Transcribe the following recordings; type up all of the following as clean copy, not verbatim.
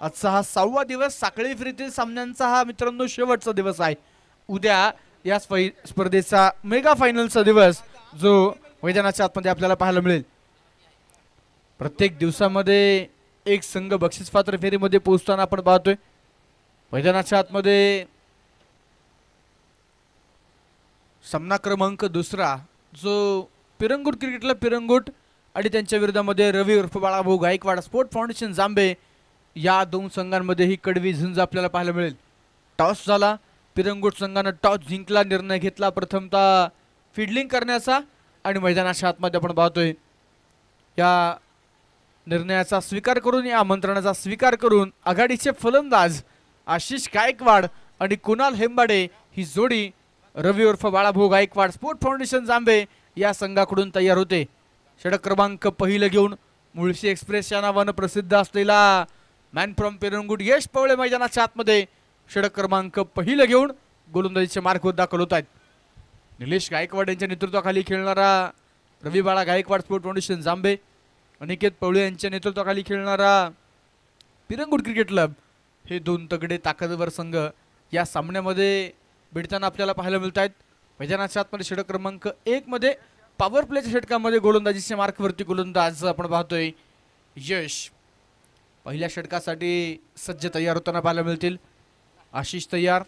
आजचा हा 6वा दिवस साखळी फेरीतील सामन्यांचा हा मित्रांनो शेवटचा दिवस आहे. उद्या या स्पर्धेचा मेगा फायनलचा दिवस जो मैदानाच्या आतमध्ये आपल्याला पाहायला मिळेल. प्रत्येक दिवसामध्ये एक संघ बक्षीस पात्र फेरीमध्ये पोहोचताना आपण पाहतोय. मैदानाच्या आतमध्ये सामना क्रमांक 2 जो पिरंगुट क्रिकेटला पिरंगुट आणि त्यांच्या विरोधामध्ये रवी उर्फ बाळाभाऊ गायकवाड स्पोर्ट फाउंडेशन जांबे या दोन संघांमध्ये ही कडवी झुंज आपल्याला पाहायला मिळेल. टॉस झाला, पिरंगुट संघानं टॉस जिंकला, निर्णय घेतला प्रथमतः फिल्डिंग करण्याचा आणि मैदानाच्या आतमध्ये आपण पाहतोय या निर्णयाचा स्वीकार करून या आमंत्रणाचा स्वीकार करून आघाडीचे फलंदाज आशिष गायकवाड आणि कुणाल हेंबाडे ही जोडी रवी उर्फ बाळाभाऊ गायकवाड स्पोर्ट फाउंडेशन जांबे या संघाकडून तयार होते. षटक क्रमांक पहिलं घेऊन मुळशी एक्सप्रेस या नावानं प्रसिद्ध असलेला मॅन फ्रॉम पिरंगुट यश पवळे मैदानाच्या आतमध्ये षटक क्रमांक पहिलं घेऊन गोलंदाजीचे मार्ग दाखल होत आहेत. निलेश गायकवाड यांच्या नेतृत्वाखाली खेळणारा रवी बाळा गायकवाड स्पोर्ट फाउंडेशन जांबे, अनिकेत पवळे यांच्या नेतृत्वाखाली खेळणारा पिरंगुट क्रिकेट क्लब हे दोन तगडे ताकदवर संघ या सामन्यामध्ये भिडताना आपल्याला पाहायला मिळत आहेत. मैदानाच्या आतमध्ये षटक क्रमांक 1 मध्ये पॉवर प्लेच्या षटकामध्ये गोलंदाजीच्या मार्कवरती गोलंदाज आपण पाहतोय यश. पहिल्या षटकासाठी सज्ज तयार होताना पाहायला मिळतील. आशिष तयार.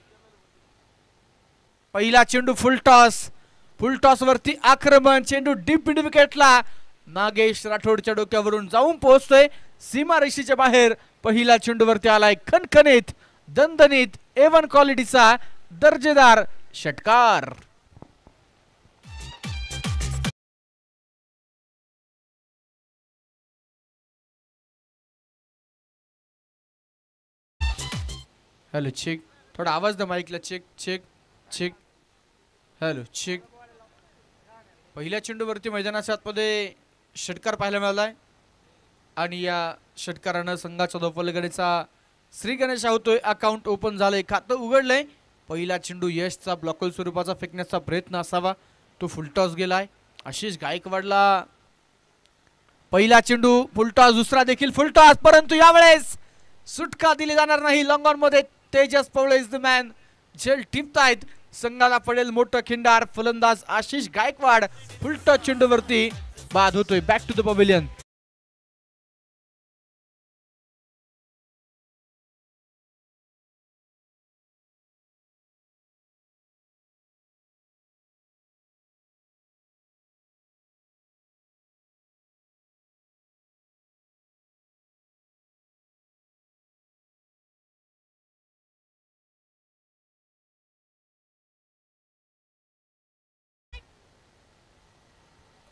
पहिला चेंडू फुल टॉस वरती आक्रमण, चेंडू डीप मिड विकेटला नागेश राठोडच्या डोक्यावरून जाऊन पोहोचतोय सीमारेषेच्या बाहेर. पहिला चेंडू वरती आलाय खणखणीत दणदणीत A1 क्वालिटीचा दर्जेदार षटकार. हॅलो चेक, थोडा आवाज द्या माईकला. Check check check. Hello check. पहिल्या चेंडूवरती मैदानाच्या आतमध्ये षटकार पाहायला मिळालाय आणि या षटकारानं संघाचा दोफलगडीचा श्री गणेश होतोय. अकाउंट ओपन झालंय, खातं उघडलंय. पहिला चेंडू यशचा ब्लॉकल स्वरूपाचा फेकण्याचा प्रयत्न असावा, तो फुलटॉस गेलाय. आशिष गायकवाडला पहिला चेंडू फुलटॉस, दुसरा देखील फुलटॉस, परंतु यावेळेस सुटका दिली जाणार नाही. लॉंग ऑन मध्ये Tejas Pawale is the man. झेल टिपतायत, संघाला पडेल मोठं खिंडार. फलंदाज आशिष गायकवाड फुलटॉस चेंडूवरती बाद होतोय. Back to the pavilion.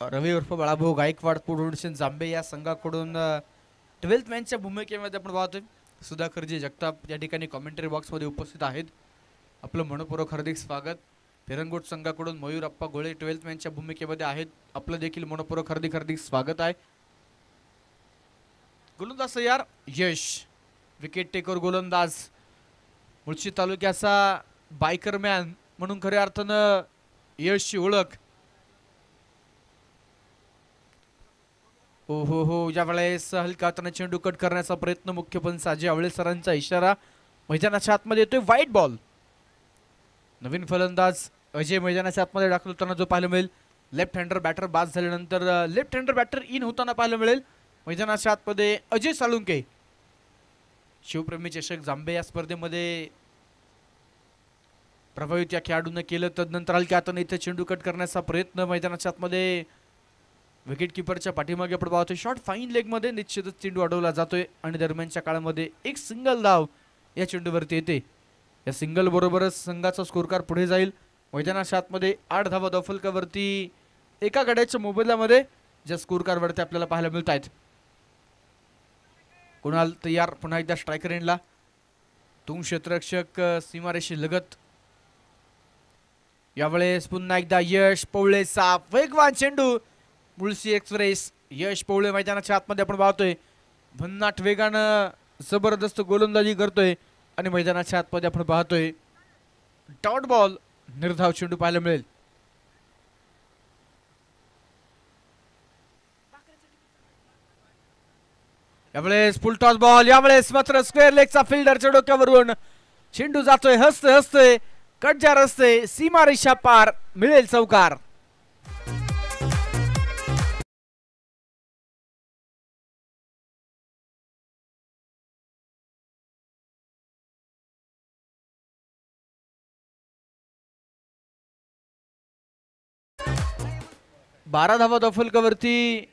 Ravi उर्फ बाळाभाऊ गायकवाड फाउंडेशन जांबे या संघाकडून 12th मॅनच्या भूमिकेमध्ये आपण पाहतोय सुधाकरजी जगताप या ठिकाणी कॉमेंटरी बॉक्समध्ये उपस्थित आहेत. आपलं मनपूर्वक हार्दिक स्वागत. पिरंगुट संघाकडून मयूरप्पा गोळे 12th मॅनच्या भूमिकेमध्ये आहेत. आपलं देखील मनपूर्वक हार्दिक हार्दिक स्वागत आहे. गोलंदाज तयार यश. विकेट टेकर गोलंदाज मुळशी तालुक्याचा बायकर मॅन म्हणून खऱ्या अर्थानं यशची ओळख. हो यावेळेस हलका हाताने चेंडू कट करण्याचा प्रयत्न. मुख्य पंच अजय आवळे सरांचा इशारा. मैदानाच्या आतमध्ये येतोय वाईट बॉल. नवीन फलंदाज अजय मैदानाच्या आतमध्ये दाखल होताना जो पाहायला मिळेल. लेफ्ट हँडर बॅटर बाद झाल्यानंतर लेफ्ट हँडर बॅटर इन होताना पाहायला मिळेल. मैदानाच्या आतमध्ये अजय साळुंके. शिवप्रेमी चषक जांबे या स्पर्धेमध्ये प्रभावित या खेळाडूने केलं. तदनंतर हलक्या हाताने इथे चेंडू कट करण्याचा प्रयत्न. मैदानाच्या आतमध्ये विकेट किपरच्या पाठीमागे आपण पाहतोय शॉट फाईन लेग मध्ये निश्चितच चेंडू अडवला जातोय आणि दरम्यानच्या काळामध्ये एक सिंगल धाव या चेंडूवरती येते. या सिंगल बरोबरच संघाचा स्कोरकार पुढे जाईल. मैदानाच्या आतमध्ये 8 धावा दफलकावरती एका गड्याच्या मोबदल्यामध्ये ज्या स्कोरकारवरती आपल्याला पाहायला मिळत आहेत. कुणाल तयार पुन्हा एकदा स्ट्रायकर एंडला. तुम क्षेत्ररक्षक सीमारेषी लगत. यावेळेस पुन्हा एकदा यश पवळेचा वेगवान चेंडू. मुळशी एक्सप्रेस यश पवळे मैदानाच्या आतमध्ये आपण पाहतोय भन्नाट वेगानं जबरदस्त गोलंदाजी करतोय आणि मैदानाच्या आतमध्ये आपण पाहतोय डॉट बॉल निर्धाव चेंडू पाहायला मिळेल. यावेळेस फुल टॉस बॉल, यावेळेस मात्र स्क्वेअर लेगचा फिल्डरच्या डोक्यावरून चेंडू जातोय हसते हसते कटजा रस्ते सीमारेषा पार, मिळेल चौकार. बारा धावा दफलकावरती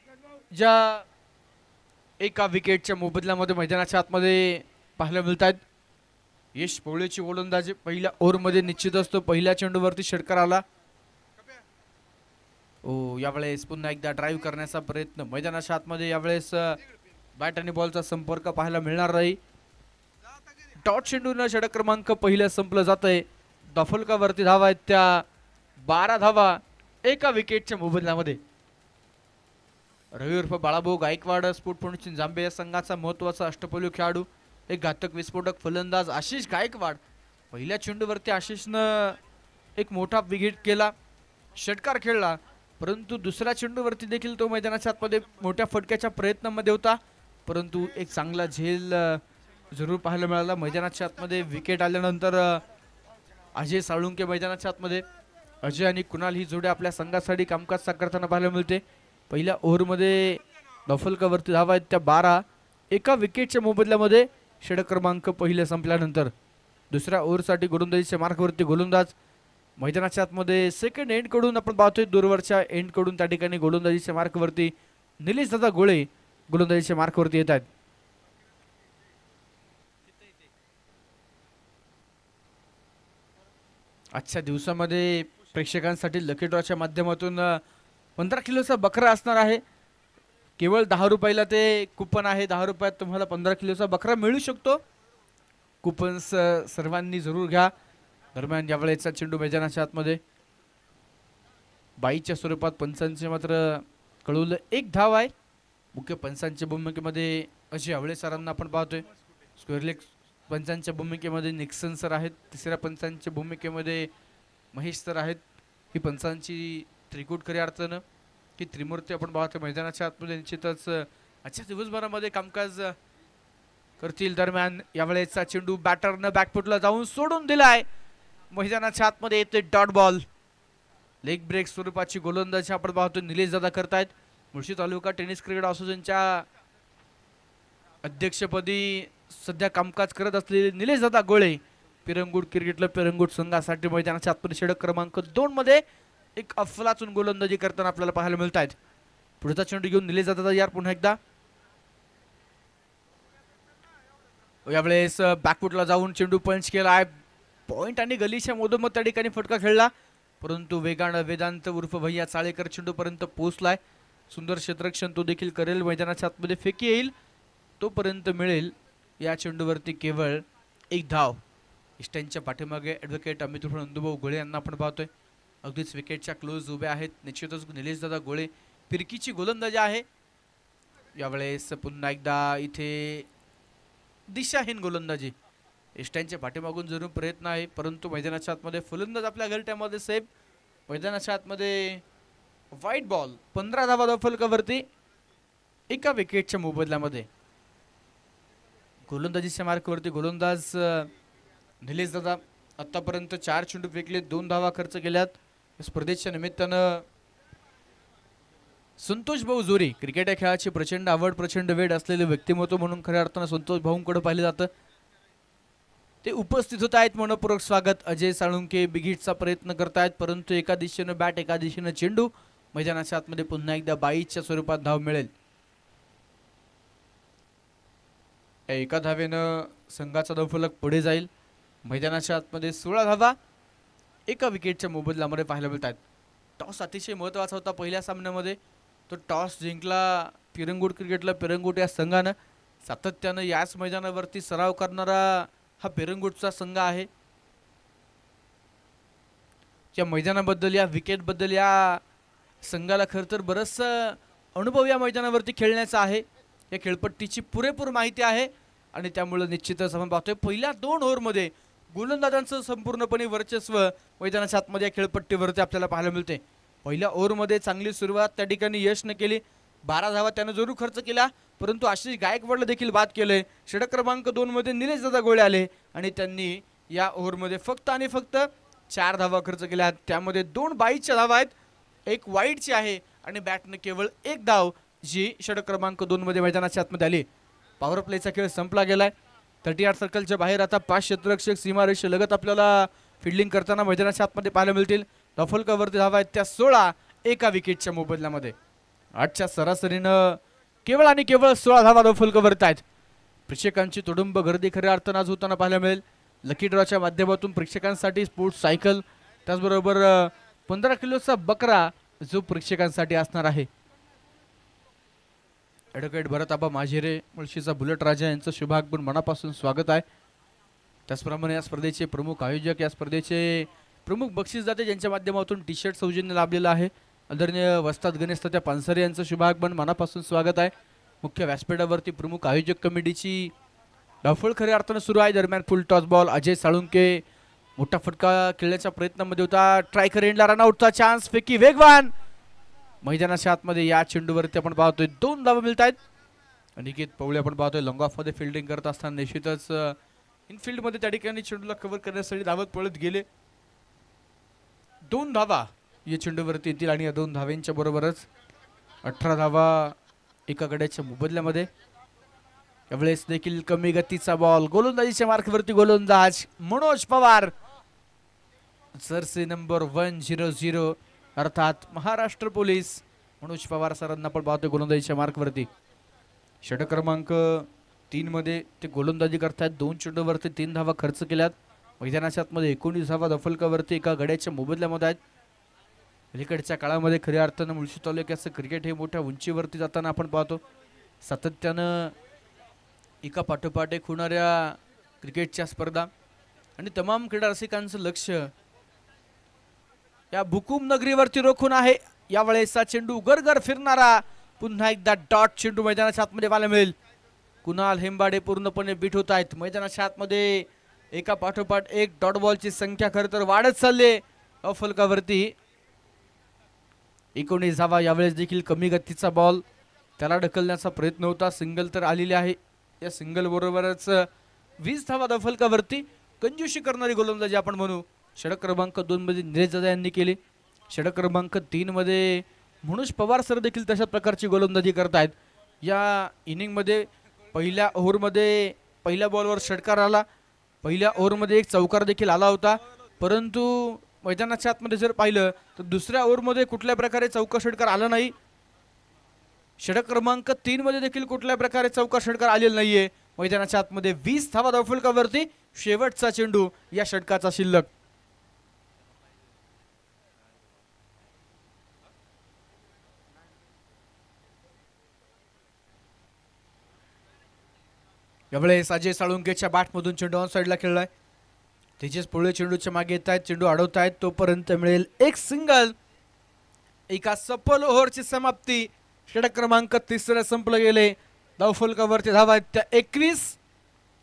ज्या एका विकेटच्या मोबदल्यामध्ये मैदानाच्या आतमध्ये पाहायला मिळतात. यश पोळेची गोलंदाजी पहिल्या ओव्हरमध्ये निश्चित असतो. पहिल्या चेंडूवरती षटकार आला. यावेळेस पुन्हा एकदा ड्राईव्ह करण्याचा प्रयत्न मैदानाच्या आतमध्ये. यावेळेस बॅट आणि बॉलचा संपर्क पाहायला मिळणार नाही. डॉट चेंडून षटक क्रमांक पहिल्या संपलं जातंय. दफलकावरती धावा आहेत त्या 12 धावा एका विकेटच्या मोबदल्यामध्ये. रवी उर्फ बाळाभाऊ गायकवाड स्पोर्ट फाउंडेशन जांबे या संघाचा महत्वाचा अष्टपैलू खेळाडू, एक घातक विस्फोटक फलंदाज आशिष गायकवाड. पहिल्या चेंडूवरती आशिषनं एक मोठा विकेट केला, षटकार खेळला, परंतु दुसऱ्या चेंडूवरती देखील तो मैदानाच्या आतमध्ये मोठ्या फटक्याच्या प्रयत्नामध्ये होता, परंतु एक चांगला झेल जरूर पाहायला मिळाला. मैदानाच्या आतमध्ये विकेट आल्यानंतर अजय साळुंके मैदानाच्या आतमध्ये. अजय आणि कुणाल ही जोडी आपल्या संघासाठी कामकाज साकारताना पाहायला मिळते. पहिल्या ओव्हरमध्ये दफलकावरती धावा आहेत त्या 12 एका विकेटच्या मोबदल्यामध्ये. षटक क्रमांक पहिल्या संपल्यानंतर दुसऱ्या ओव्हरसाठी गोलंदाजीच्या मार्कवरती गोलंदाज मैदानाच्या आतमध्ये सेकंड एंड कडून आपण पाहतोय. दूरवरच्या एंड कडून त्या ठिकाणी गोलंदाजीच्या मार्कवरती निलेश दादा गोळे गोलंदाजीच्या मार्कवरती येत आहेत. आजच्या दिवसामध्ये प्रेक्षकांसाठी लकी ड्रॉच्या माध्यमातून 15 किलोचा बकरा असणार आहे. केवळ 10 रुपयाला ते कुपन आहे. 10 रुपयात तुम्हाला 15 किलोचा बकरा मिळू शकतो. कुपन सर्वांनी जरूर घ्या. दरम्यान यावेळेचा चेंडू मैदानाच्या आतमध्ये बाईच्या स्वरूपात पंचांचे मात्र कळवलं. एक धाव आहे. मुख्य पंचांच्या भूमिकेमध्ये अजय आवळे सरांना आपण पाहतोय. स्क्वेअर लेग पंचांच्या भूमिकेमध्ये निक्सन सर आहेत. तिसऱ्या पंचांच्या भूमिकेमध्ये महेश सर आहेत. ही पंचांची त्रिकूट खऱ्या अर्थानं की त्रिमूर्ती आपण पाहतो मैदानाच्या आतमध्ये. निश्चितच आजच्या दिवसभरामध्ये कामकाज करतील. दरम्यान यावेळेचा चेंडू बॅटरनं बॅकफुटला जाऊन सोडून दिलाय. मैदानाच्या आतमध्ये येते डॉट बॉल. लेग ब्रेक स्वरूपाची गोलंदाजी आपण पाहतो निलेश दादा करतायत. मुळशी तालुका टेनिस क्रिकेट असोसिएशनच्या अध्यक्षपदी सध्या कामकाज करत असलेले निलेश दादा गोळे पिरंगुट क्रिकेट पिरंगुट संघासाठी मैदानाच्या आतमध्ये षटक क्रमांक 2 मध्ये एक अफलातून गोलंदाजी करताना आपल्याला पाहायला मिळत आहेत. पुढचा चेंडू घेऊन निलेश दादा यार पुन्हा एकदा. यावेळेस बॅकफुटला जाऊन चेंडू पंच केला आहे. पॉइंट आणि गलीच्या मधोमध त्या ठिकाणी फटका खेळला, परंतु वेगानं वेदांत उर्फ भैया चाळेकर चेंडू पर्यंत पोहोचलाय. सुंदर क्षेत्ररक्षण तो देखील करेल. मैदानाच्या आतमध्ये फेकी येईल तोपर्यंत मिळेल. या चेंडूवरती केवळ एक धाव. इष्टांच्या पाठीमागे ॲडव्होकेट अमित नंदूभाऊ गोळे यांना आपण पाहतोय. अगदीच विकेटच्या क्लोज उभे आहेत. निश्चितच निलेश दादा गोळे फिरकीची गोलंदाजी आहे. यावेळेस पुन्हा एकदा इथे दिशाहीन गोलंदाजी. इष्टांच्या पाठीमागून जरूर प्रयत्न आहे, परंतु मैदानाच्या आतमध्ये फलंदाज आपल्या घरट्यामध्ये सेफ. मैदानाच्या आतमध्ये व्हाईट बॉल. 15 धावा दफलकावरती एका विकेटच्या मोबदल्यामध्ये. गोलंदाजीच्या मार्कवरती गोलंदाज निलेश दादा आतापर्यंत 4 चेंडू फेकले, 2 धावा खर्च केल्यात. स्पर्धेच्या निमित्तानं संतोष भाऊ जोरी क्रिकेट या खेळाची प्रचंड आवड प्रचंड वेळ असलेले व्यक्तिमत्व म्हणून खऱ्या अर्थानं संतोष भाऊंकडे पाहिलं जातं. ते उपस्थित होत आहेत. मनपूर्वक स्वागत. अजय साळुंके बिगिटचा प्रयत्न करतायत, परंतु एका दिशेनं बॅट एका दिशेनं चेंडू. मैदानाच्या आतमध्ये पुन्हा एकदा 22च्या स्वरूपात धाव मिळेल. एका धावेनं संघाचा धावफलक पुढे जाईल. मैदानाच्या आतमध्ये 16 धावा एका विकेटच्या मोबदल्यामध्ये पाहायला मिळतात. टॉस अतिशय महत्त्वाचा होता पहिल्या सामन्यामध्ये. तो टॉस जिंकला पिरंगुट क्रिकेटला पिरंगुट या संघानं. सातत्यानं याच मैदानावरती सराव करणारा हा पिरंगुटचा संघ आहे. या मैदानाबद्दल या विकेटबद्दल या संघाला खरं तर बरंचसं अनुभव या मैदानावरती खेळण्याचा आहे. या खेळपट्टीची पुरेपूर माहिती आहे आणि त्यामुळे निश्चितच आपण पाहतोय पहिल्या 2 ओव्हरमध्ये गोलंदाजांचं संपूर्णपणे वर्चस्व मैदानाच्या आतमध्ये या खेळपट्टीवरती आपल्याला पाहायला मिळते. पहिल्या ओव्हरमध्ये चांगली सुरुवात त्या ठिकाणी यशनं केली. 12 धावा त्यानं जरूर खर्च केला, परंतु आशिष गायकवाडला देखील बाद केले. षटक क्रमांक 2 मध्ये निलेश दादा गोळे आले आणि त्यांनी या ओव्हरमध्ये फक्त आणि फक्त 4 धावा खर्च केल्या. त्यामध्ये 2 बाईच्या धावा आहेत, एक वाईडची आहे आणि बॅटने केवळ एक धाव जी षटक क्रमांक 2 मध्ये मैदानाच्या आतमध्ये आली. पॉवर प्लेचा खेळ संपला गेलाय. 30 सर्कलच्या बाहेर आता 5 क्षेत्ररक्षक सीमारेषे लगत आपल्याला फिल्डिंग करताना मैदानाच्या आतमध्ये पाहायला मिळतील. डफलकावरती धावा आहेत त्या 16 एका विकेटच्या मोबदल्यामध्ये. 8च्या सरासरीनं केवळ आणि केवळ 16 धावा डफलकावरती आहेत. प्रेक्षकांची तुडुंब गर्दी खऱ्या अर्थानं आज होताना पाहायला मिळेल. लकी ड्रॉच्या माध्यमातून प्रेक्षकांसाठी स्पोर्ट्स सायकल, त्याचबरोबर 15 किलोचा बकरा जो प्रेक्षकांसाठी असणार आहे. ॲडव्होकेट भरत आबा माझेरे, मुळशीचा बुलेट राजा यांचं शुभागमन मनापासून स्वागत आहे. त्याचप्रमाणे या स्पर्धेचे प्रमुख आयोजक, या स्पर्धेचे प्रमुख बक्षीसदाते ज्यांच्या माध्यमातून टी शर्ट सौजन्य लाभलेलं आहे, आदरणीय वस्ताद गणेश तात्या पानसरे यांचं शुभागमन मनापासून स्वागत आहे. मुख्य व्यासपीठावरती प्रमुख आयोजक कमिटीची डावफळ खऱ्या अर्थानं सुरू आहे. दरम्यान फुल टॉस बॉल अजय साळुंके मोठा फटका खेळण्याच्या प्रयत्नामध्ये होता. ट्रायकर एंडला रनआउटचा चान्स, फेकी वेगवान मैदानाच्या आतमध्ये या चेंडूवरती आपण पाहतोय 2 धावा मिळत आहेत. अनिकेत पवळे आपण पाहतोय लॉंग ऑफ मध्ये फिल्डिंग करत असताना निश्चितच इनफिल्ड मध्ये त्या ठिकाणी चेंडूला कव्हर करण्यासाठी धावत पळत गेले. 2 धावा या चेंडूवरती येतील आणि या 2 धाव्यांच्या बरोबरच 18 धावा एका गड्याच्या मोबदल्यामध्ये. यावेळेस देखील कमी गतीचा बॉल, गोलंदाजीच्या मार्कवरती गोलंदाज मनोज पवार, जर्सी नंबर 100 अर्थात महाराष्ट्र पोलीस मनोज पवार सरांना पण पाहतोय गोलंदाजीच्या मार्कवरती. षटक क्रमांक 3 मध्ये ते गोलंदाजी करतात. 2 चेंडूवरती 3 धावा खर्च केल्यात. मैदानाच्या आतमध्ये 19 धावा दफलकावरती एका गड्याच्या मोबदल्यामध्ये आहेत. अलीकडच्या काळामध्ये खऱ्या अर्थानं मुळशी तालुक्याचं क्रिकेट हे मोठ्या उंचीवरती जाताना आपण पाहतो. सातत्यानं एका पाठोपाठ एक होणाऱ्या क्रिकेटच्या स्पर्धा आणि तमाम क्रीडा रसिकांचं लक्ष या भुकुम नगरीवरती रोखून आहे. यावेळेसचा चेंडू गरगर फिरणारा, पुन्हा एकदा डॉट चेंडू मैदानाच्या आतमध्ये पाहायला मिळेल. कुणाल हेंबाडे पूर्णपणे बीट होत आहेत. मैदानाच्या आतमध्ये एका पाठोपाठ एक डॉट बॉलची संख्या खरं तर वाढत चालली फलकावरती. 19 धावा. यावेळेस देखील कमी गतीचा बॉल, त्याला ढकलण्याचा प्रयत्न होता. सिंगल तर आलेली आहे. या सिंगल बरोबरच 20 धावा दफलकावरती कंजूशी करणारी गोलंदाजी आपण म्हणू षटक क्रमांक 2 मध्ये निलेश दादा यांनी केली. षटक क्रमांक 3 मध्ये मनोज पवार सर देखील तशाच प्रकारची गोलंदाजी करतायत. या इनिंगमध्ये पहिल्या ओव्हरमध्ये पहिल्या बॉलवर षटकार आला, पहिल्या ओव्हरमध्ये एक चौकार देखील आला होता. परंतु मैदानाच्या आतमध्ये जर पाहिलं तर दुसऱ्या ओव्हरमध्ये कुठल्या प्रकारे चौकार षटकार आला नाही. षटक क्रमांक 3 मध्ये देखील कुठल्या प्रकारे चौकार षटकार आलेला नाहीये. मैदानाच्या आतमध्ये 20 धावा धावफलकावरती शेवटचा चेंडू या षटकाचा शिल्लक. यावेळेस अजय साळुंकेच्या बॅटमधून चेंडू ऑन साईडला खेळलाय. तेजस पोळे चेंडूच्या मागे येत आहेत, चेंडू अडवतायत. तोपर्यंत मिळेल एक सिंगल. एका सफल ओव्हरची समाप्ती. षटक क्रमांक 3 संपलं गेले. धावफलकावरती धावा आहेत त्या 21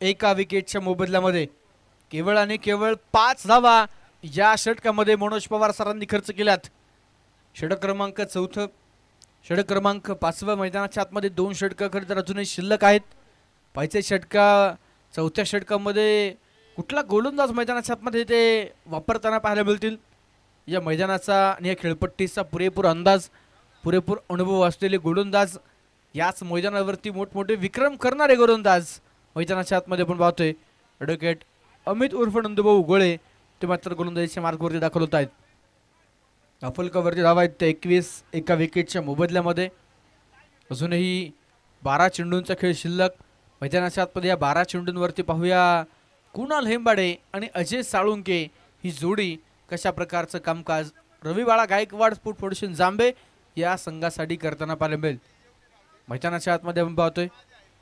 एका विकेटच्या मोबदल्यामध्ये. केवळ आणि केवळ 5 धावा या षटकामध्ये मनोज पवार सरांनी खर्च केल्यात. षटक क्रमांक 4, षटक क्रमांक 5 मैदानाच्या आतमध्ये 2 षटकं खरं तर अजूनही शिल्लक आहेत. पाहिजे षटका 4थ्या षटकामध्ये कुठला गोलंदाज मैदानाच्या आतमध्ये ते वापरताना पाहायला मिळतील. या मैदानाचा आणि या खेळपट्टीचा पुरेपूर अंदाज, पुरेपूर अनुभव असलेले गोलंदाज, याच मैदानावरती मोठमोठे विक्रम करणारे गोलंदाज मैदानाच्या आतमध्ये आपण पाहतोय. ॲडव्होकेट अमित उर्फ नंदूभाऊ गोळे ते मात्र गोलंदाजीच्या मार्गावरती दाखल होत आहेत. धावफलकावरती धावा आहेत त्या 21 एका विकेटच्या मोबदल्यामध्ये. अजूनही 12 चेंडूंचा खेळ शिल्लक. मैदानाच्या आतमध्ये या 12 चेंडूंवरती पाहूया कुणाल हेंबाडे आणि अजय साळुंके ही जोडी कशा प्रकारचं कामकाज रविबाळा गायकवाड स्पोर्ट फाउंडेशन जांबे या संघासाठी करताना पाहायला मिळेल. मैदानाच्या आतमध्ये आपण पाहतोय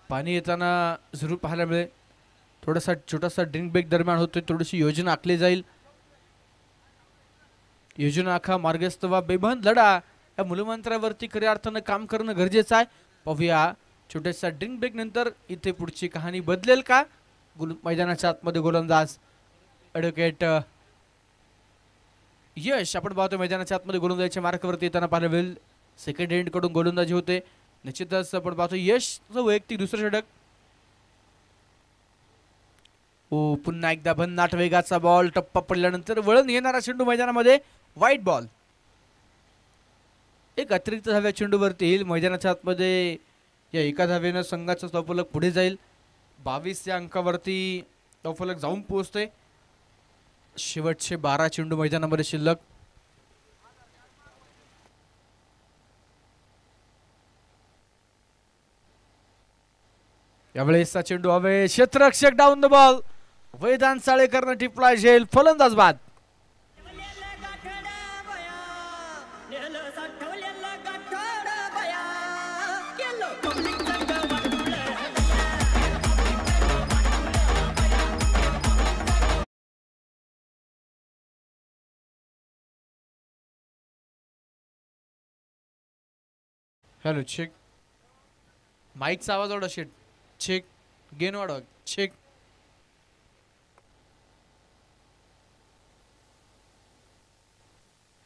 पाणी येताना जरूर पाहायला मिळेल. थोडासा छोटासा ड्रिंक ब्रेक दरम्यान होतोय. थोडीशी योजना आखली जाईल. योजना आखा मार्गस्थ वा बेबंद लढा या मूलमंत्रावरती खऱ्या अर्थानं काम करणं गरजेचं आहे. पाहूया छोट्याशा ड्रिंक ब्रेक नंतर इथे पुढची कहाणी बदलेल का. मैदानाच्या आतमध्ये गोलंदाज ॲडव्होकेट यश आपण पाहतो मैदानाच्या आतमध्ये गोलंदाजीच्या मार्कावरती येताना पाहायला मिळेल. सेकंड एंड कडून गोलंदाजी होते. निश्चितच आपण पाहतो यश वैयक्तिक दुसरं षटक. पुन्हा एकदा भन्नाट वेगाचा बॉल, टप्पा पडल्यानंतर वळण येणारा चेंडू मैदानामध्ये, वाईट बॉल. एक अतिरिक्त धाव्या चेंडूवरती येईल मैदानाच्या आतमध्ये. या एका धावेनं संघाचा धावफलक पुढे जाईल. 22 या अंकावरती धावफलक जाऊन पोहोचते. शेवटचे 12 चेंडू मैदानामध्ये शिल्लक. यावेळेसचा चेंडू हवे, क्षेत्ररक्षक डाऊन द बॉल. वेदांत साळेकरनं टिपला झेल, फलंदाज बाद. Hello check. माईकचा आवाज वाढव. शेट चेक. गेन वाढव. Check.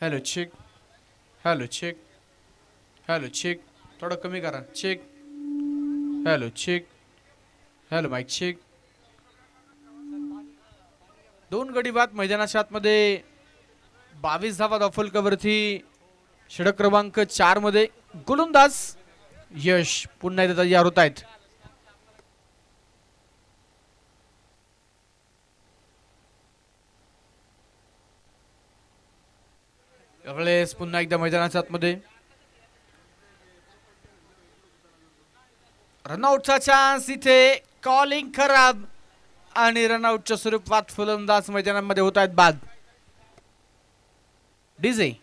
Hello check. Hello check. Hello check. थोडं कमी करा. Check. Hello check. Hello mike check. 2 गडी बाद मैदानाच्या आतमध्ये. 22 धावा धावफलकावरती. षटक क्रमांक 4 मध्ये गोलंदाज यश पुन्हा एकदा तयार होत आहेत. यावेळेस पुन्हा एकदा मैदानाच्या आतमध्ये रनआउटचा चान्स. इथे कॉलिंग खराब आणि रनआउटच्या स्वरूपात फलंदाज मैदानामध्ये होत आहेत बाद. डीजे.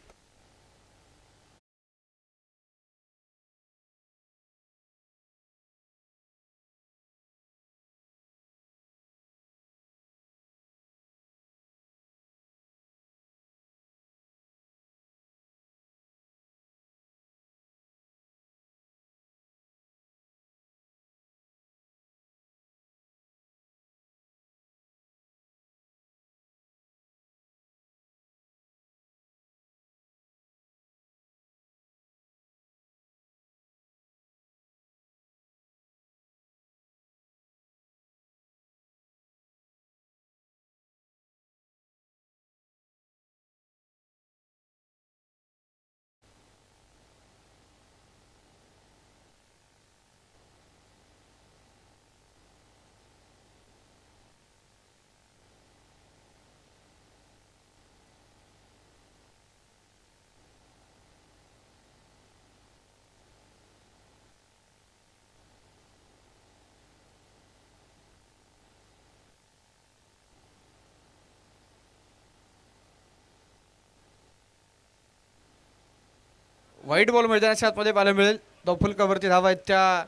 व्हाईट बॉल मैदानाच्या आतमध्ये पाहायला मिळेल. धावफलकावरती धावा आहेत त्या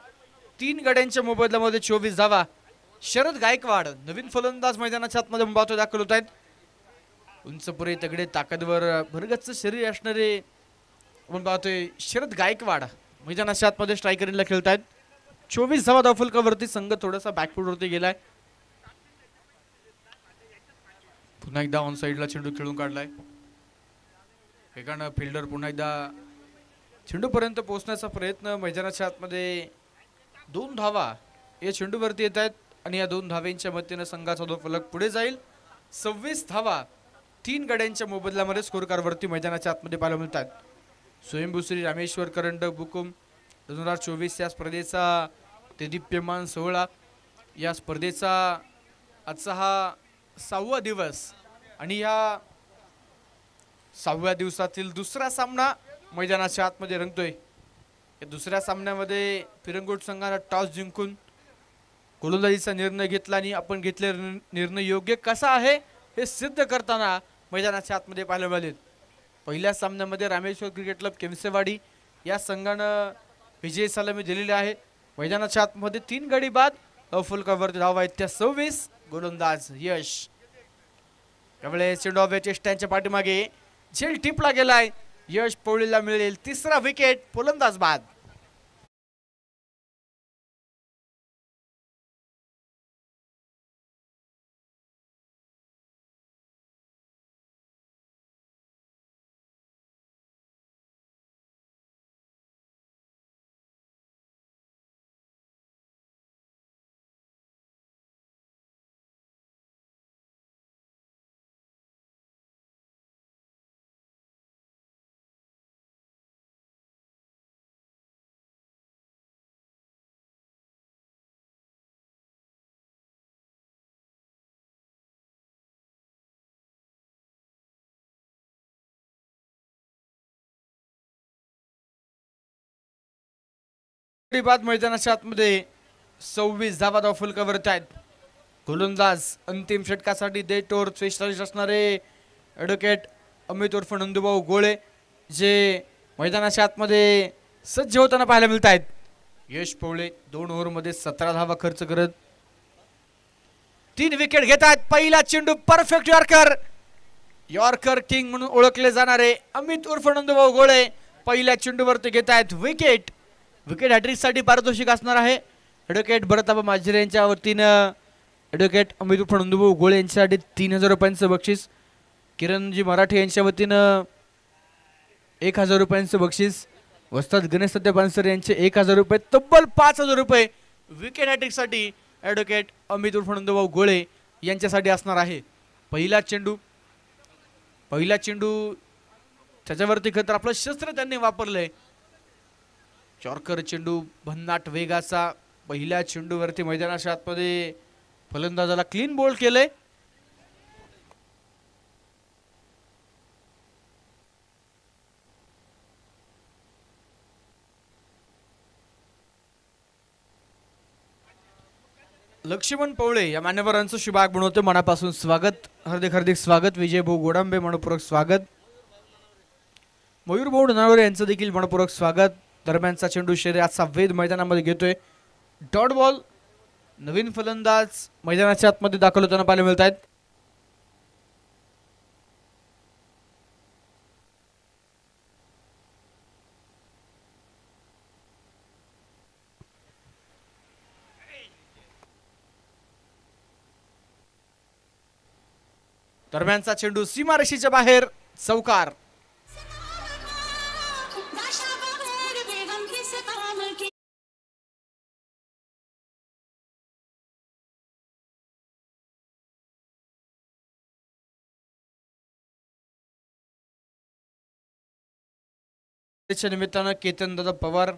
3 गड्यांच्या मोबदल्यामध्ये 24 धावा. शरद गायकवाड नवीन फलंदाज मैदानाच्या आतमध्ये मुंबातो दाखल होत आहेत. उंचपुरे तगडे ताकदवर भरगच्च शरीर असणारे आपण पाहतोय शरद गायकवाड मैदानाच्या आतमध्ये स्ट्रायकरला खेळत आहेत. 24 धावा धावफलकावरती. संघ थोडासा बॅकफूटवरती गेलाय. पुन्हा एकदा ऑन साइडला चेंडू खेळून काढलाय. एकानं फिल्डर पुन्हा एकदा चेंडूपर्यंत पोहोचण्याचा प्रयत्न. मैदानाच्या आतमध्ये 2 धावा या चेंडूवरती येत आहेत आणि या 2 धाव्यांच्या मदतीने संघाचा धावफलक पुढे जाईल. 26 धावा 3 गड्यांच्या मोबदल्यामध्ये स्कोर कार्डवरती मैदानाच्या आतमध्ये पाहायला मिळतात. स्वयंभूश्री रामेश्वर करंड बुकुम 2024 या स्पर्धेचा देदीप्यमान सोहळा. या स्पर्धेचा आजचा हा 6वा दिवस आणि या 6व्या दिवसातील दुसरा सामना मैदानाच्या आतमध्ये रंगतोय. या दुसऱ्या सामन्यामध्ये पिरंगुट संघाने टॉस जिंकून गोलंदाजीचा निर्णय घेतला आणि आपण घेतलेला निर्णय योग्य कसा आहे हे सिद्ध करताना मैदानाच्या आतमध्ये पाहायला मिळाले. पहिल्या सामन्यामध्ये रामेश्वर क्रिकेट क्लब केमसेवाडी या संघानं विजय सलामी दिलेली आहे. मैदानाच्या आतमध्ये 3 गडी बाद. फुलकावरती धावा आहेत त्या 26. गोलंदाज यश. त्यावेळेस चेंडू ऑफ चेष्टांच्या पाठीमागे झेल टिपला गेलाय. यश पवळीला मिळेल 3रा विकेट. फलंदाज बाद. बाद मैदानाच्या आतमध्ये 26 धावा फलकावरती आहेत. गोलंदाज अंतिम षटकासाठी दे टोर स्पेशलिस्ट असणारे ॲडव्होकेट अमित उर्फ नंदूभाऊ गोळे जे मैदानाच्या आतमध्ये सज्ज होताना पाहायला मिळत आहेत. यश पवळे 2 ओव्हरमध्ये 17 धावा खर्च करत 3 विकेट घेत आहेत. पहिला चेंडू परफेक्ट यॉर्कर किंग म्हणून ओळखले जाणारे अमित उर्फ नंदूभाऊ गोळे पहिल्या चेंडूवरती घेत आहेत विकेट हॅट्रिक साठी पारितोषिक असणार आहे. ॲडव्होकेट भरताबा माजरे यांच्या वतीनं ॲडव्होकेट अमित उर्फ नंदूभाऊ गोळे यांच्यासाठी 3000 रुपयांचं बक्षीस, किरणजी मराठे यांच्या वतीनं 1000 रुपयांचं बक्षीस, वस्ताद गणेश सत्य पानसरे यांचे 1000 रुपये, तब्बल 5000 रुपये विकेट हॅट्रिक साठी ॲडव्होकेट अमित उर्फ नंदूभाऊ गोळे यांच्यासाठी असणार आहे. पहिला चेंडू त्याच्यावरती खतर आपलं शस्त्र त्यांनी वापरलंय. यॉर्कर चेंडू भन्नाट वेगाचा पहिल्या चेंडूवरती मैदानाच्या आतमध्ये फलंदाजाला क्लीन बोल्ड केलंय. लक्ष्मण पवळे या मान्यवरांचं शुभाग बनवते मनापासून स्वागत, हार्दिक स्वागत. विजय भाऊ गोडांबे मनपूर्वक स्वागत. मयूर भाऊ नावरे यांचं देखील मनपूर्वक स्वागत. दरम्यानचा चेंडू शर्यतीचा वेध मैदानामध्ये घेतोय. डॉट बॉल, नवीन फलंदाज मैदानाच्या आतमध्ये दाखल होताना पाहायला मिळत आहेत. दरम्यानचा चेंडू सीमारेषेच्या बाहेर, चौकार. त्याच्या निमित्तानं केतन दादा पवार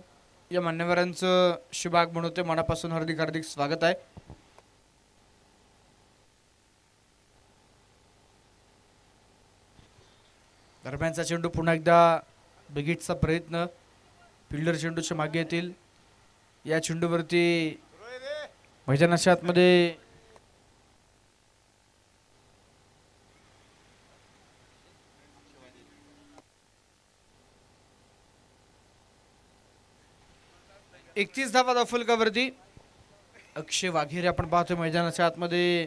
या मान्यवरांचं शुभाग बनवते मनापासून हार्दिक स्वागत आहे. दरम्यानचा चेंडू पुन्हा एकदा बिगिटचा प्रयत्न, फिल्डर चेंडूच्या मागे येतील. या चेंडूवरती मैदानाच्या आतमध्ये एकतीस धावा फलकावरती अक्षय वाघेरे आपण पाहतोय मैदानाच्या आतमध्ये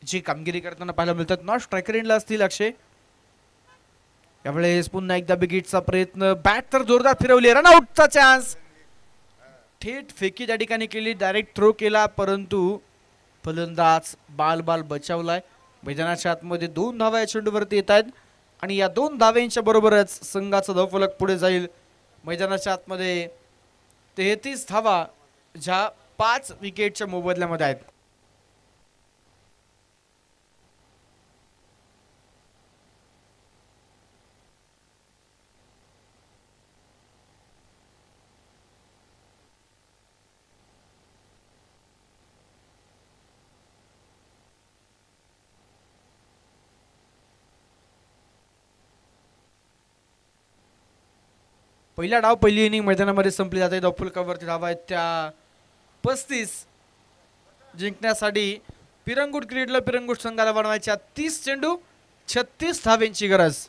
जी कामगिरी करताना पाहायला मिळतात. नॉट स्ट्रायकर एंडला असतील अक्षय. यावेळेस पुन्हा एकदा बिगिटचा प्रयत्न, बॅट तर जोरदार फिरवली, रनआउटचा चान्स, थेट फेकी त्या ठिकाणी केली, डायरेक्ट थ्रो केला, परंतु फलंदाज बाल बचावलाय. मैदानाच्या आतमध्ये 2 धावा या चेंडूवरती येत आहेत आणि या 2 धाव्यांच्या बरोबरच संघाचा धावफलक पुढे जाईल. मैदानाच्या आतमध्ये 33 धावा ज्या 5 विकेटच्या मोबदल्यामध्ये आहेत. पहिला डाव पहिली इनिंग मैदानामध्ये संपली जाते. धावफलकावरती धावा आहेत त्या 35 जिंकण्यासाठी पिरंगुट क्रिकेटला पिरंगुट संघाला बनवायच्या 30 चेंडू 36 धावांची गरज.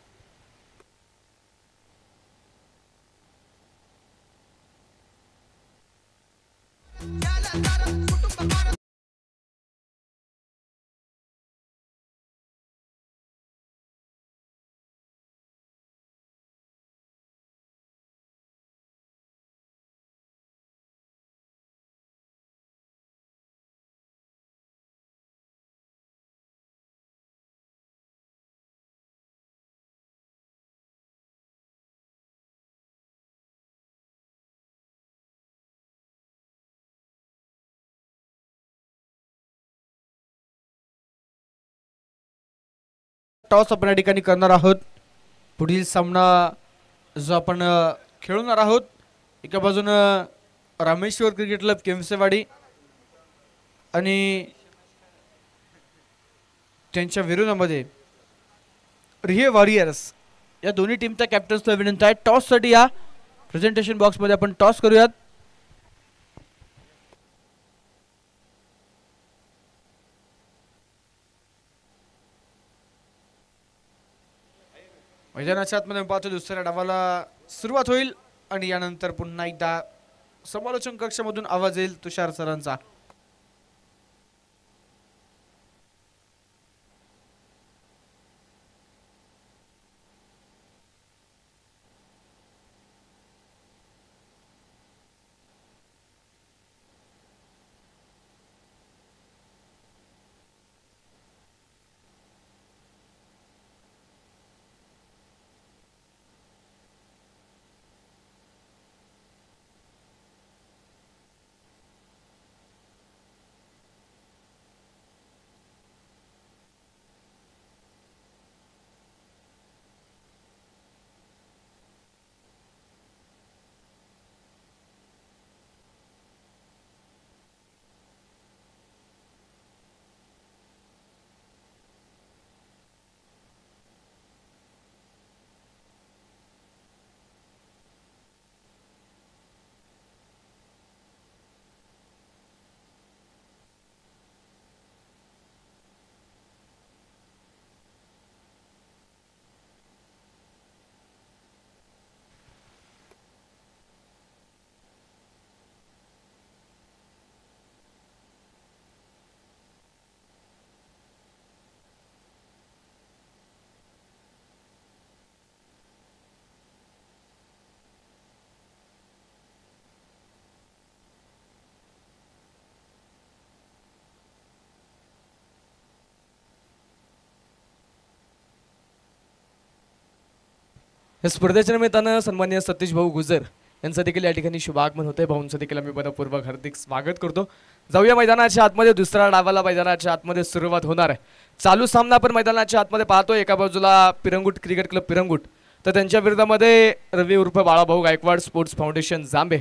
टॉस आपण या ठिकाणी करणार आहोत. पुढील सामना जो आपण खेळणार आहोत, एका बाजूनं रामेश्वर क्रिकेट क्लब केमसेवाडी आणि त्यांच्या विरोधामध्ये रिहे वॉरियर्स या दोन्ही टीमच्या कॅप्टन्सला विनंती आहे टॉससाठी या प्रेझेंटेशन बॉक्समध्ये आपण टॉस करूयात. मैदानाच्या आतमध्ये पाहतो दुसऱ्या डावाला सुरुवात होईल आणि यानंतर पुन्हा एकदा समालोचन कक्षामधून आवाज येईल तुषार सरांचा. या स्पर्धेच्या निमित्तानं सन्माननीय सतीश भाऊ गुजर यांचं देखील या ठिकाणी शुभागमन होते. भाऊंचं देखील आम्ही मनपूर्वक हार्दिक स्वागत करतो. जाऊया मैदानाच्या आतमध्ये. दुसऱ्या डावाला मैदानाच्या आतमध्ये सुरुवात होणार आहे. चालू सामना आपण मैदानाच्या आतमध्ये पाहतोय. एका बाजूला पिरंगुट क्रिकेट क्लब पिरंगुट, तर त्यांच्या विरोधामध्ये रवी उर्फ बाळाभाऊ गायकवाड स्पोर्ट्स फाउंडेशन जांबे.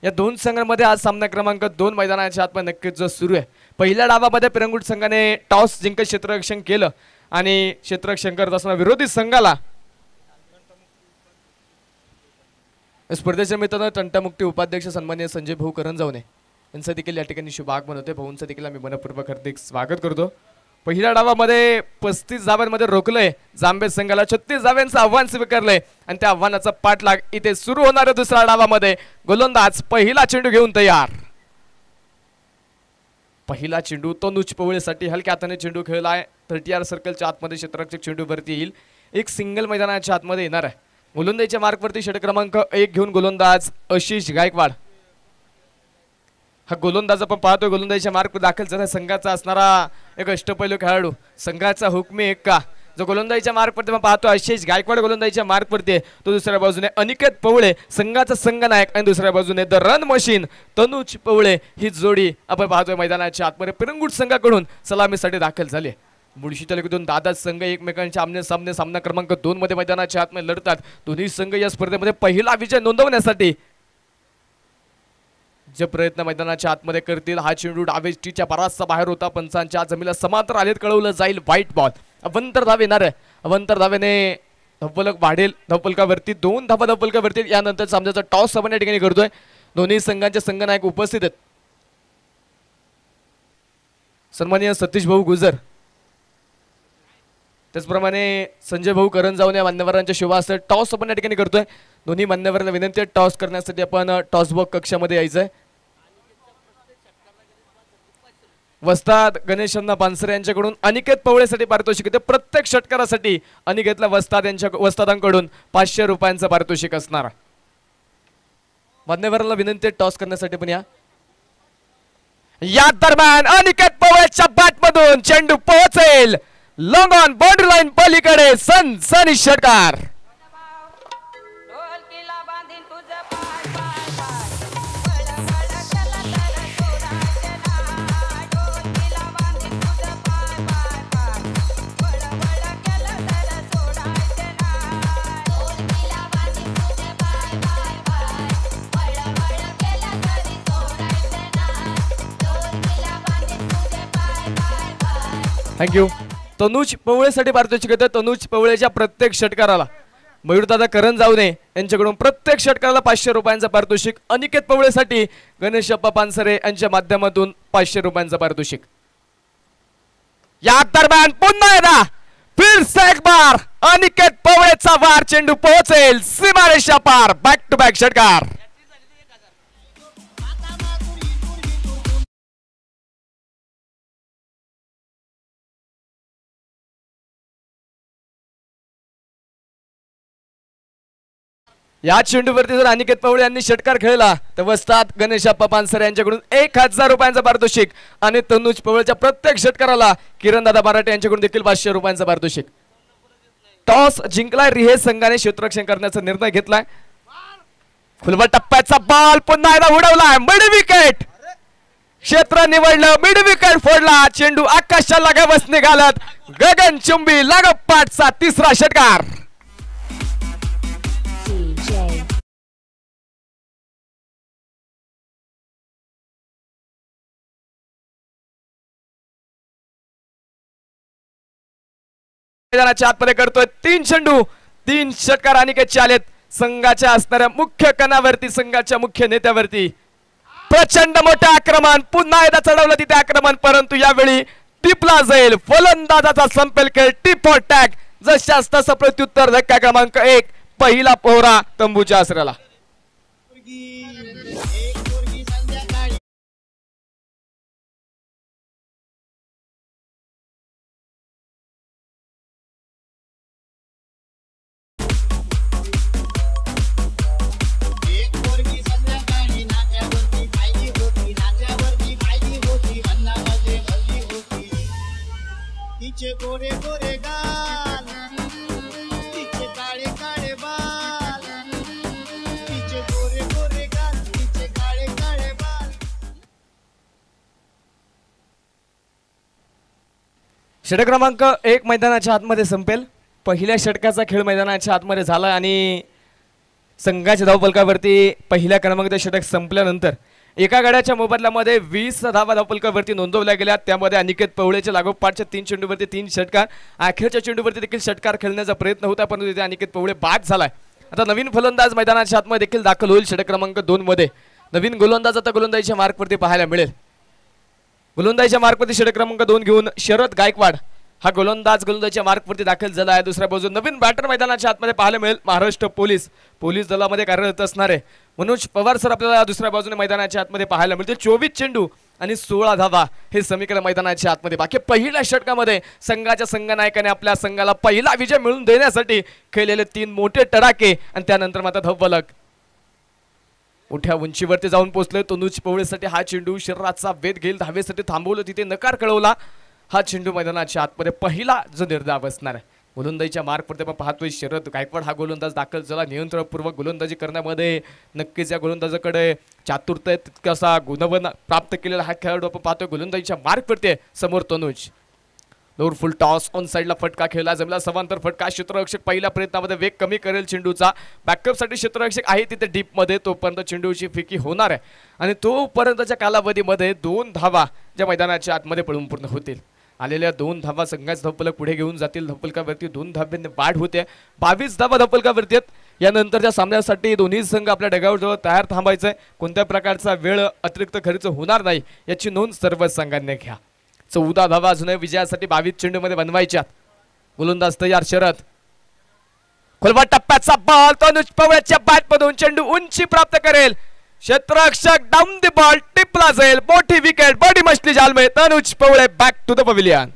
या दोन संघांमध्ये आज सामना क्रमांक 2 मैदानाच्या आतमध्ये नक्कीच जो सुरू आहे. पहिल्या डावामध्ये पिरंगुट संघाने टॉस जिंकत क्षेत्ररक्षण केलं आणि क्षेत्ररक्षण करत असताना विरोधी संघाला स्पर्धेच्या निमित्तानं तंटामुक्ती उपाध्यक्ष सन्माननीय संजय भाऊ करंजावणे यांचं देखील या ठिकाणी शुभागमन होते. भाऊंचं देखील आम्ही मनपूर्वक हार्दिक स्वागत करतो. पहिल्या डावामध्ये 35 धावांमध्ये रोखलंय जांबे संघाला. 36 धावांचं आव्हान स्वीकारलंय आणि त्या आव्हानाचा पाठलाग इथे सुरू होणार आहे. दुसऱ्या डावामध्ये गोलंदाज पहिला चेंडू घेऊन तयार. पहिला चेंडू तनुज पवळेसाठी हलक्या हाताने चेंडू खेळलाय. 30 सर्कलच्या आतमध्ये क्षेत्ररक्षक चेंडू वरती येईल. एक सिंगल मैदानाच्या आतमध्ये येणार आहे. गोलंदाजीच्या मार्कवरती षटक क्रमांक 1 घेऊन गोलंदाज आशिष गायकवाड. हा गोलंदाज आपण पाहतोय गोलंदाजीच्या मार्कवर दाखल झाला. संघाचा असणारा एक अष्टपैलू खेळाडू, संघाचा हुकमी एक्का जो गोलंदाजीच्या मार्कवरती आपण पाहतो आशिष गायकवाड गोलंदाजीच्या मार्कवरती आहे. तो दुसऱ्या बाजूने अनिकेत पवळे संघाचा संघनायक आणि दुसऱ्या बाजूने द रन मशीन तनुज पवळे ही जोडी आपण पाहतोय मैदानाच्या आतमध्ये पिरंगुट संघाकडून सलामीसाठी दाखल झाली. मुळशी तालुक्यातून दादा संघ एकमेकांच्या आमने सामने सामना क्रमांक 2 मध्ये मैदानाच्या आतमध्ये लढतात. दोन्ही संघ या स्पर्धेमध्ये पहिला विजय नोंदवण्यासाठी जे प्रयत्न मैदानाच्या आतमध्ये करतील. हा चेंडू डावे टीच्या बराचसा बाहेर होता. पंचांच्या जमिनीला समांतर आलेत कळवलं जाईल व्हाईट बॉल. अवंतर धाव येणार आहे. अवंतर धावेने धप्पलक वाढेल. धप्पलकावरती 2 धावा धप्पलकावरती. यानंतर सामन्याचा टॉस आपण या ठिकाणी करतोय. दोन्ही संघांचे संघनायक उपस्थित आहेत. सन्माननीय सतीश भाऊ गुजर त्याचप्रमाणे संजय भाऊ करंजावणे मान्यवरांच्या शुभास्ते टॉस आपण या ठिकाणी करतोय. दोन्ही मान्यवरांना विनंती आहे टॉस करण्यासाठी आपण टॉस बॉक्स कक्षामध्ये यायचंय. वस्ताद गणेशअण्णा पानसरे यांच्याकडून अनिकेत पवळेसाठी पारितोषिक आहे. प्रत्येक षटकारासाठी अनिकेतला वस्तादांकडून 500 रुपयांचं पारितोषिक असणार. मान्यवरांना विनंती आहे टॉस करण्यासाठी पण या दरम्यान अनिकेत पवळेच्या बॅटमधून चेंडू पोहोचेल लॉंग ऑन बाउंड्री लाईन पलीकडे. सनसनी षटकार. थँक्यू. तनुज पवळेसाठी पारितोषिक येतं. तनुज पवळेच्या प्रत्येक षटकाराला मयूरदादा करंजावणे यांच्याकडून प्रत्येक षटकाराला 500 रुपयांचं पारितोषिक. अनिकेत पवळेसाठी गणेशअप्पा पानसरे यांच्या माध्यमातून 500 रुपयांचं पारितोषिक. या दरम्यान पुन्हा एकदा फिर से एक बार अनिकेत पवळेचा चेंडू पोहोचेल सीमारेषा पार. बॅक टू बॅक षटकार. या चेंडूवरती जर अनिकेत पवळे यांनी षटकार खेळला तर वस्ताद गणेशप्पा पानसरे यांच्याकडून 1000 रुपयांचा पारितोषिक आणि तनुज पवळेच्या प्रत्येक षटकाराला किरणदादा मराठे यांच्याकडून देखील 500 रुपयांचा पारितोषिक. टॉस जिंकलाय रिहे संघाने क्षेत्ररक्षण करण्याचा निर्णय घेतलाय. खुलवा टप्प्याचा बॉल पुन्हा एकदा उडवलाय. मिड विकेट क्षेत्र निवडलं. मिड विकेट फोडला. चेंडू आकाशाला गवस निघालत. गगनचुंबी लागोपाठचा तिसरा षटकार. मैदानाच्या आतमध्ये करतोय 3 चेंडू 3 षटकार अनिकेतचे आलेत. संघाच्या असणाऱ्या मुख्य कणावरती संघाच्या मुख्य नेत्यावरती प्रचंड मोठं आक्रमण. पुन्हा एकदा चढवलं तिथे आक्रमण, परंतु यावेळी टिपला जाईल. फलंदाजाचा संपेल खेळ. Tip for tag. जशास तसं प्रत्युत्तर. धक्का क्रमांक 1 पहिला पोहरा तंबूच्या आसऱ्याला. तिचे गोरे गोरे गाल, तिचे काळे काळे बाल, तिचे गोरे गोरे गाल, तिचे काळे काळे बाल. षटक क्रमांक 1 मैदानाच्या आतमध्ये संपेल. पहिल्या षटकाचा खेळ मैदानाच्या आतमध्ये झाला आणि संघाच्या धावफलकावरती पहिल्या क्रमांकाचे षटक संपल्यानंतर एका गड्याच्या मोबदल्यामध्ये 20 धावा धावफलकावरती नोंदवल्या गेल्या. त्यामध्ये अनिकेत पवळेच्या लागोपाठच्या 3 चेंडूवरती 3 षटकार. अखेरच्या चेंडूवरती देखील षटकार खेळण्याचा प्रयत्न होता, परंतु तिथे अनिकेत पवळे बाद झालाय. आता नवीन फलंदाज मैदानाच्या आतमध्ये देखील दाखल होईल. षटक क्रमांक 2 मध्ये नवीन गोलंदाज आता गोलंदाजीच्या मार्कवरती पाहायला मिळेल. गोलंदाजीच्या मार्कवरती षटक क्रमांक 2 घेऊन शरद गायकवाड हा गोलंदाजीच्या मार्कवरती दाखल झाला आहे. दुसऱ्या बाजूला नवीन बॅटर मैदानाच्या आतमध्ये पाहायला मिळेल. महाराष्ट्र पोलीस दलामध्ये कार्यरत असणारे मनोज पवार सर आपल्याला दुसऱ्या बाजूने मैदानाच्या आतमध्ये पाहायला मिळते. 24 चेंडू आणि 16 धावा हे समीकरण मैदानाच्या आतमध्ये बाकी. पहिल्या षटकामध्ये संघाच्या संघनायकाने आपल्या संघाला पहिला विजय मिळवून देण्यासाठी खेळलेले 3 मोठे टडाके आणि त्यानंतर मात्र धावफलक मोठ्या उंचीवरती जाऊन पोहोचले. तनुज पवळेसाठी हा चेंडू शरीराचा वेध घेईल. धावेसाठी थांबवलं, तिथे नकार कळवला. हा चेंडू मैदानाच्या आतमध्ये पहिला जो निर्धाव असणार आहे. गोलंदाजीच्या मार्कवरती आपण पाहतोय शरद गायकवाड हा गोलंदाज दाखल झाला. नियंत्रणपूर्वक गोलंदाजी करण्यामध्ये नक्कीच या गोलंदाजाकडे चातुर्य तितकासा गुणवन प्राप्त केलेला हा खेळाडू आपण पाहतोय. गोलंदाजीच्या मार्कवरती समोर तनुज. लोअर फुल टॉस ऑन साइडला फटका खेळला. जमला समांतर फटका. क्षेत्ररक्षक पहिल्या प्रयत्नामध्ये वेग कमी करेल चेंडूचा. बॅकअपसाठी क्षेत्ररक्षक आहे तिथे डीपमध्ये. तोपर्यंत चेंडूची फेकी होणार आहे आणि तोपर्यंतच्या कालावधीमध्ये 2 धावा ज्या मैदानाच्या आतमध्ये पळून पूर्ण होतील. आलेल्या 2 धावा संघाच धावफलक पुढे घेऊन जातील. धावफलकावरती 2 धाब्यांनी वाढ होते. 22 धावा धावफलकावरती आहेत. यानंतरच्या सामन्यासाठी दोन्ही संघ आपल्या डगावरजवळ तयार थांबायचंय. कोणत्या प्रकारचा वेळ अतिरिक्त खर्च होणार नाही याची नोंद सर्व संघांनी घ्या. 14 धावा अजूनही विजयासाठी 22 चेंडूमध्ये बनवायच्यात. गोलंदाज तयार शरद. खोलवा टप्प्याचा बॉल तनुज पवळेच्या बॅटमधून चेंडू उंची प्राप्त करेल. क्षेत्ररक्षक डाऊन द बॉल. टिपला जाईल. मोठी विकेट. बॉडी मछली जाल में Tanuj Pawale back to the pavilion.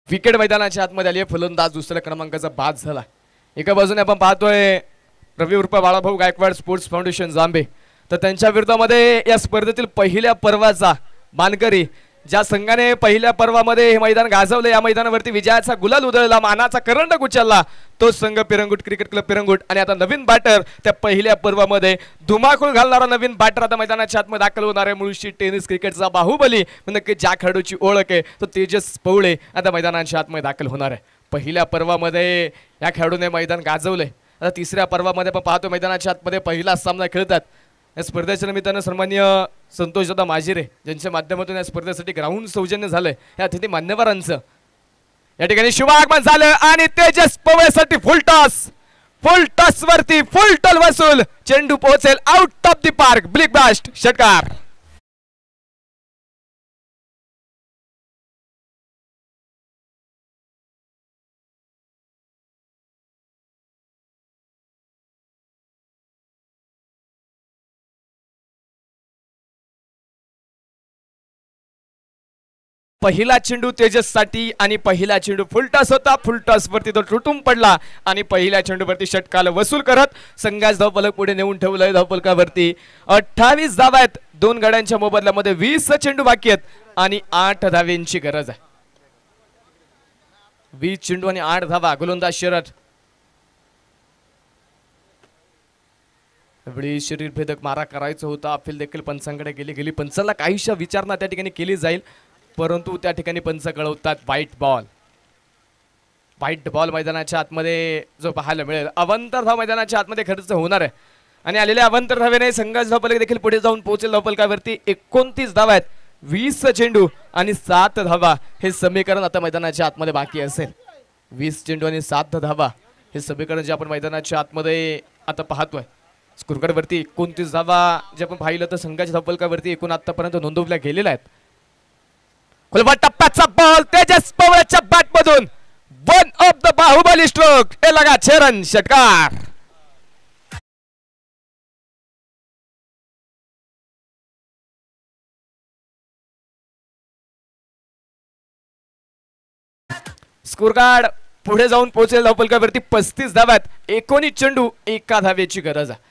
Wicket मैदानाच्या आतमध्ये आली. फलंदाज दुसऱ्या क्रमांकाचा बाद झाला. एका बाजूने आपण पाहतोय रवी उर्फ बाळाभाऊ गायकवाड स्पोर्ट्स फाउंडेशन जांबे. तर त्यांच्या विरोधामध्ये या स्पर्धेतील पहिल्या पर्वाचा मानकरी ज्या संघाने पहिल्या पर्वामध्ये हे मैदान गाजवले, या मैदानावरती विजयाचा गुलाल उधळला, मानाचा करंडक उचलला, तो संघ पिरंगुट क्रिकेट क्लब पिरंगुट. आणि आता नवीन बॅटर त्या पहिल्या पर्वामध्ये धुमाकूळ घालणारा नवीन बॅटर आता मैदानाच्या आतमध्ये दाखल होणार आहे. मुळशी टेनिस क्रिकेटचा बाहुबली नक्की ज्या खेळाडूची ओळख आहे तो तेजस पवळे आता मैदानाच्या आतमध्ये दाखल होणार आहे. पहिल्या पर्वामध्ये या खेळाडूने मैदान गाजवले. आता तिसऱ्या पर्वामध्ये आपण पाहतो मैदानाच्या आतमध्ये पहिला सामना खेळतात. या स्पर्धेच्या निमित्तानं सन्माननीय संतोषदादा माजिरे ज्यांच्या माध्यमातून या स्पर्धेसाठी ग्राउंड सौजन्य झालंय या अतिथी मान्यवरांचं या ठिकाणी शुभागमन झालं आणि तेजस पवळेसाठी फुल टॉस वरती फुल टॉल वसूल. चेंडू पोहोचेल out of the park. Bleak blast षटकार. पहिला चेंडू तेजससाठी आणि पहिला चेंडू फुलटॉस होता. फुलटॉस वरती तो तुटून पडला आणि पहिल्या चेंडूवरती षटकाला वसूल करत संघाच धावफलक पुढे नेऊन ठेवलंय. धावफलकावरती 28 धावा आहेत. 2 गड्यांच्या मोबदल्यामध्ये 20 चेंडू बाकी आहेत आणि 8 धावेंची गरज आहे. 20 चेंडू आणि 8 धावा. गोलंदाज शरद एवढी शरीरभेदक मारा करायचा होता. अपील देखील पंचांकडे गेली. पंचांना काहीशा विचारणा त्या ठिकाणी केली जाईल, परंतु त्या ठिकाणी पंच कळवतात व्हाईट बॉल मैदानाच्या आतमध्ये जो पाहायला मिळेल. अवंतर धाव मैदानाच्या आतमध्ये खर्च होणार आहे आणि आलेल्या अवंतर धावेने संघाचा धावफलक देखील पुढे जाऊन पोहोचेल. धावफलकावरती 29 धावा आहेत. 20 चेंडू आणि 7 धावा हे समीकरण आता मैदानाच्या आतमध्ये बाकी असेल. 20 चेंडू आणि 7 धावा हे समीकरण जे आपण मैदानाच्या आतमध्ये आता पाहतोय. स्कोरकार्डवरती 29 धावा जे आपण पाहिलं तर संघाच्या धावफलकावरती एकूण आतापर्यंत नोंदवल्या गेलेल्या आहेत. खुलवा टप्प्याचा बॉल तेजस पवळेच्या बॅट मधून one of the Baahubali stroke. हे लगा रन षटकार. स्कोरकार्ड पुढे जाऊन पोहोचेल. धावफलकावरती 35 धाव्यात 19 चेंडू 1 धावेची गरज आहे.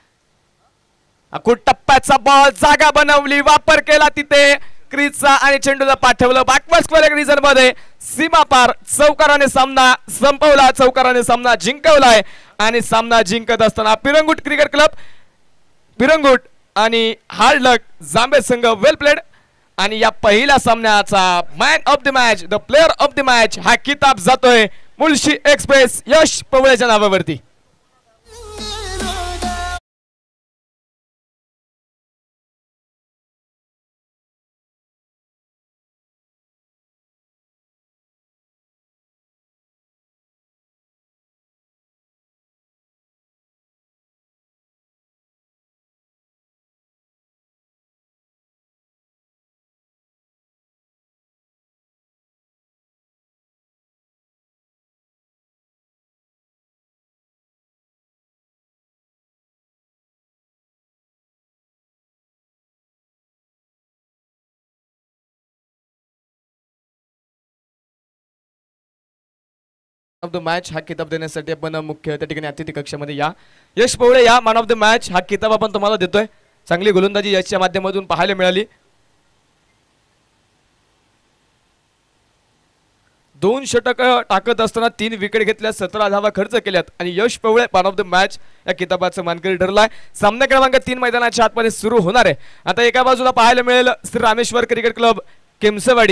अकुट टप्प्याचा बॉल जागा बनवली, वापर केला तिथे क्रीजचा आणि चेंडूला पाठवलं बॅकवर्ड स्क्वेअर रिजन मध्ये. सीमा पार चौकाराने सामना संपवला. चौकाराने सामना जिंकवलाय आणि सामना जिंकत असताना पिरंगुट क्रिकेट क्लब पिरंगुट आणि हार्ड लक जांबे संघ वेल प्लेड. आणि या पहिल्या सामन्याचा man of the match the player of the match हा किताब जातोय मुळशी एक्सप्रेस यश पवळेच्या नावावरती. ऑफ द मॅच हा किताब देण्यासाठी आपण मुख्य त्या ठिकाणी अतिथी कक्षामध्ये या. यश पवळे या मॅन ऑफ द मॅच हा किताब आपण तुम्हाला देतोय. चांगली गोलंदाजी यशच्या माध्यमातून पाहायला मिळाली. 2 षटक टाकत असताना 3 विकेट घेतल्या, 17 धावा खर्च केल्यात आणि Yash Pawale man of the match या किताबाचं मानकरी ठरलाय. सामना क्रमांक 3 मैदानाच्या आतमध्ये सुरू होणार आहे. आता एका बाजूला पाहायला मिळेल श्री रामेश्वर क्रिकेट क्लब केमसवाडी